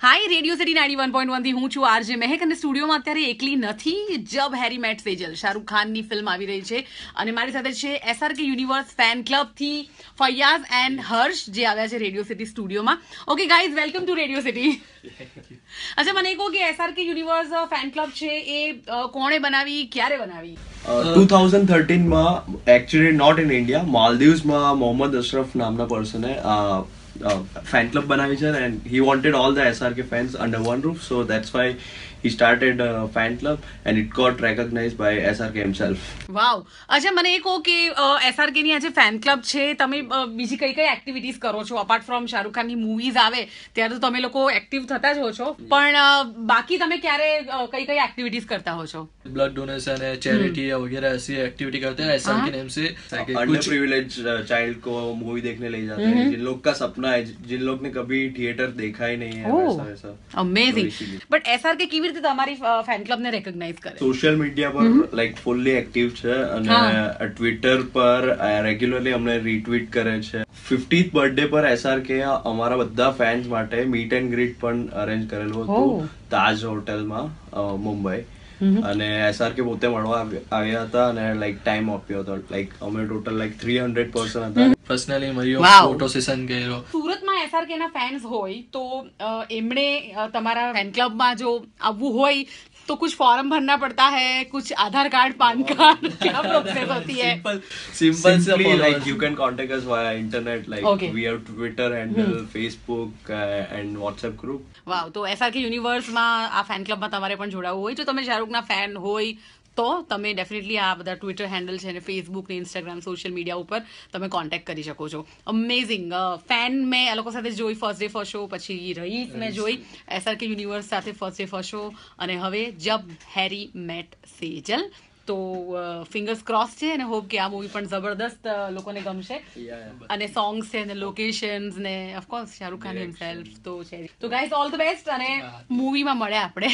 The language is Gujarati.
હાય રેડિયો સિટી 91.1 થી હું છું આરજે મહેક અને સ્ટુડિયોમાં અત્યારે એકલી નથી. જબ હેરી મેટ સેજલ શાહરુખ ખાનની ફિલ્મ આવી રહી છે અને મારી સાથે છે SRK યુનિવર્સ ફેન ક્લબ થી ફૈયાઝ એન્ડ હર્ષ જે આવ્યા છે રેડિયો સિટી સ્ટુડિયોમાં. Okay guys, welcome to radio city. અચ્છા, મને એ કહો કે SRK યુનિવર્સ ફેન ક્લબ છે એ કોણે બનાવી, ક્યારે બનાવી? 2013 માં એકચ્યુઅલી નોટ ઇન ઇન્ડિયા, માલદીવ્સમાં મોહમ્મદ અશરફ નામના પર્સને fan club બનાવી છે and he wanted all the SRK fans under one roof, so that's why he started a fan club and it got recognized by SRK himself. વાવ. અચ્છા, મને એ કહો કે SRK ની આ જે ફેન ક્લબ છે, તમે બીજી કઈ કઈ એક્ટિવિટીઝ કરો છો? અપાર્ટ ફ્રોમ શાહરુખ ખાનની મૂવીઝ આવે ત્યારે તો તમે લોકો એક્ટિવ થતા જ હો છો, પણ બાકી તમે ક્યારે કઈ કઈ एक्टिविटीज करता हो છો? ब्लड डोनेशन है, चैरिटी है वगैरह ऐसी एक्टिविटी करते हैं SRK के नेम से. अंडर प्रिविलेज चाइल्ड को मूवी देखने ले जाते हैं, जिन लोग का सपना है, जिन लोग ने कभी थिएटर देखा ही नहीं है, वैसा वैसा. अमेजिंग. बट SRK કેવી રીતે તમારી ફેન ક્લબ ને રેકગ્નાઇઝ કરે? સોશિયલ મીડિયા પર લાઈક ફુલ્લી એક્ટિવ છે અને ટ્વિટર પર રેગ્યુલરલી અમને રીટ્વીટ કરે છે. 50th બર્થડે પર SRK અમારા બધા ફેન્સ માટે મીટ એન્ડ ગ્રીટ પણ અરેન્જ કરેલું હતું તાજ હોટલમાં મુંબઈ, અને SRK પોતે મળવા આવ્યા હતા અને લાઈક ટાઈમ આપ્યો હતો. લાઈક અમે ટોટલ લાઈક 300 પર્સન હતા. પર્સનલી મળ્યો, ફોટો સેશન કર્યો. સુરતમાં SRK ના ફેન્સ હોય તો એમણે તમારા ફેન ક્લબમાં જો આવવું હોય तो कुछ फॉर्म भरना पड़ता है, कुछ आधार कार्ड, पान कार्ड, क्या प्रोसेस होती है? Simply like you can contact us via internet, like we have Twitter handle, Facebook and WhatsApp group. વાવ. તો SRK યુનિવર્સમાં આ ફેન ક્લબમાં તમારે પણ જોડાવવું હોય, જો તમે શાહરુખના ફેન હોય તો તમે ડેફિનેટલી આ બધા ટ્વિટર હેન્ડલ છે ને ફેસબુક ને ઇન્સ્ટાગ્રામ સોશિયલ મીડિયા ઉપર તમે કોન્ટેક્ટ કરી શકો છો. અમેઝિંગ. ફેન મેં આ લોકો સાથે જોઈ ફર્સ્ટ ડે ફર્સ્ટ શો, પછી રહીસ મેં જોઈ SRK યુનિવર્સ સાથે ફર્સ્ટ ડે ફર્સ્ટ શો, અને હવે જબ હેરી મેટ સેજલ. તો ફિંગર્સ ક્રોસ છે અને હોપ કે આ મૂવી પણ જબરદસ્ત લોકોને ગમશે. અને સોંગ્સ છે ને લોકેશન્સ ને ઓફકોર્સ શાહરુખ ખાન હિમસેલ્ફ તો છે. તો ગાઈઝ, ઓલ ધ બેસ્ટ અને મૂવીમાં મળ્યા આપણે.